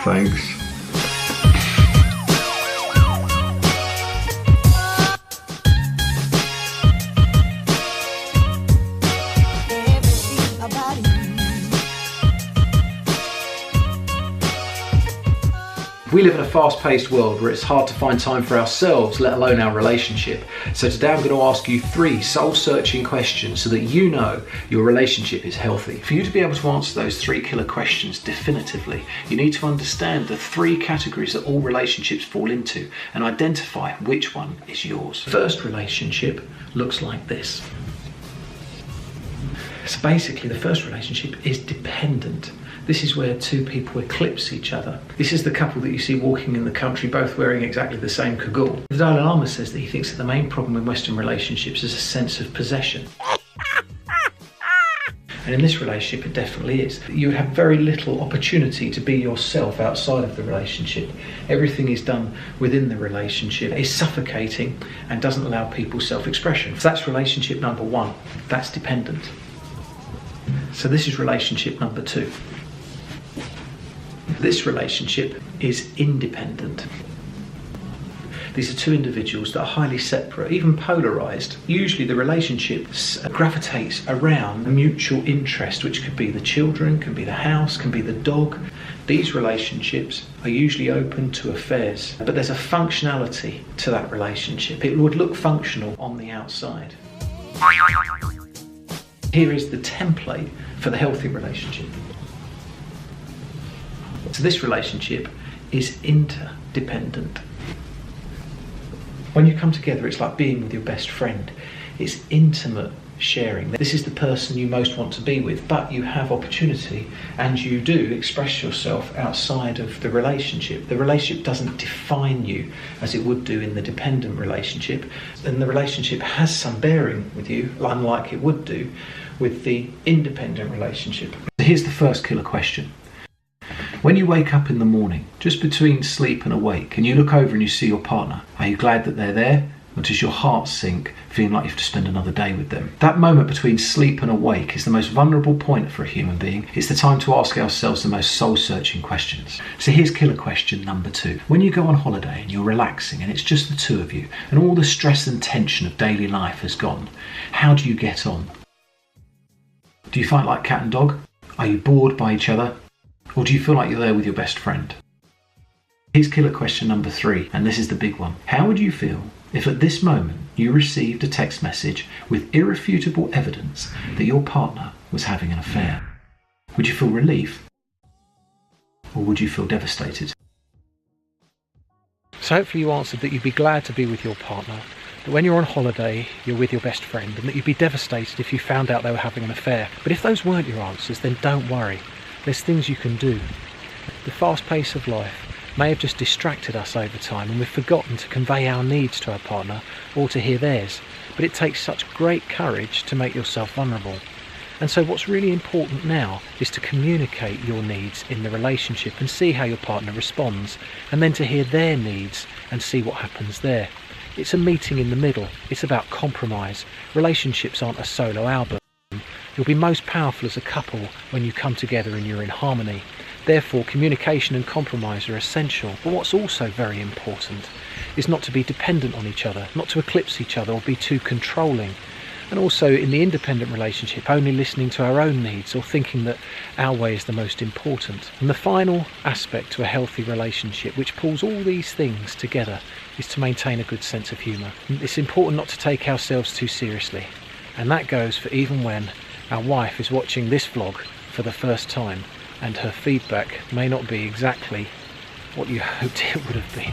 Thanks. We live in a fast-paced world where it's hard to find time for ourselves, let alone our relationship. So today I'm going to ask you 3 soul-searching questions so that you know your relationship is healthy. For you to be able to answer those 3 killer questions definitively, you need to understand the 3 categories that all relationships fall into and identify which one is yours. The first relationship looks like this. So basically, the first relationship is dependent. This is where 2 people eclipse each other. This is the couple that you see walking in the country, both wearing exactly the same cagoule. The Dalai Lama says that he thinks that the main problem in Western relationships is a sense of possession. And in this relationship, it definitely is. You have very little opportunity to be yourself outside of the relationship. Everything is done within the relationship. It's suffocating and doesn't allow people self-expression. So that's relationship number 1. That's dependent. So this is relationship number 2. This relationship is independent. These are 2 individuals that are highly separate, even polarized. Usually the relationship gravitates around a mutual interest, which could be the children, can be the house, can be the dog. These relationships are usually open to affairs, but there's a functionality to that relationship. It would look functional on the outside. Here is the template for the healthy relationship. So this relationship is interdependent. When you come together, it's like being with your best friend. It's intimate sharing. This is the person you most want to be with, but you have opportunity and you do express yourself outside of the relationship. The relationship doesn't define you as it would do in the dependent relationship, and the relationship has some bearing with you, unlike it would do with the independent relationship. So here's the first killer question. When you wake up in the morning, just between sleep and awake, and you look over and you see your partner, are you glad that they're there? Or does your heart sink, feeling like you have to spend another day with them? That moment between sleep and awake is the most vulnerable point for a human being. It's the time to ask ourselves the most soul-searching questions. So here's killer question number 2. When you go on holiday and you're relaxing and it's just the 2 of you, and all the stress and tension of daily life has gone, how do you get on? Do you fight like cat and dog? Are you bored by each other? Or do you feel like you're there with your best friend? Here's killer question number 3, and this is the big one. How would you feel if at this moment you received a text message with irrefutable evidence that your partner was having an affair? Would you feel relief? Or would you feel devastated? So hopefully you answered that you'd be glad to be with your partner, that when you're on holiday you're with your best friend, and that you'd be devastated if you found out they were having an affair. But if those weren't your answers, then don't worry. There's things you can do. The fast pace of life may have just distracted us over time, and we've forgotten to convey our needs to our partner or to hear theirs. But it takes such great courage to make yourself vulnerable. And so what's really important now is to communicate your needs in the relationship and see how your partner responds, and then to hear their needs and see what happens there. It's a meeting in the middle. It's about compromise. Relationships aren't a solo album. You'll be most powerful as a couple when you come together and you're in harmony. Therefore, communication and compromise are essential. But what's also very important is not to be dependent on each other, not to eclipse each other or be too controlling. And also in the independent relationship, only listening to our own needs or thinking that our way is the most important. And the final aspect to a healthy relationship, which pulls all these things together, is to maintain a good sense of humour. It's important not to take ourselves too seriously. And that goes for even when our wife is watching this vlog for the first time and her feedback may not be exactly what you hoped it would have been.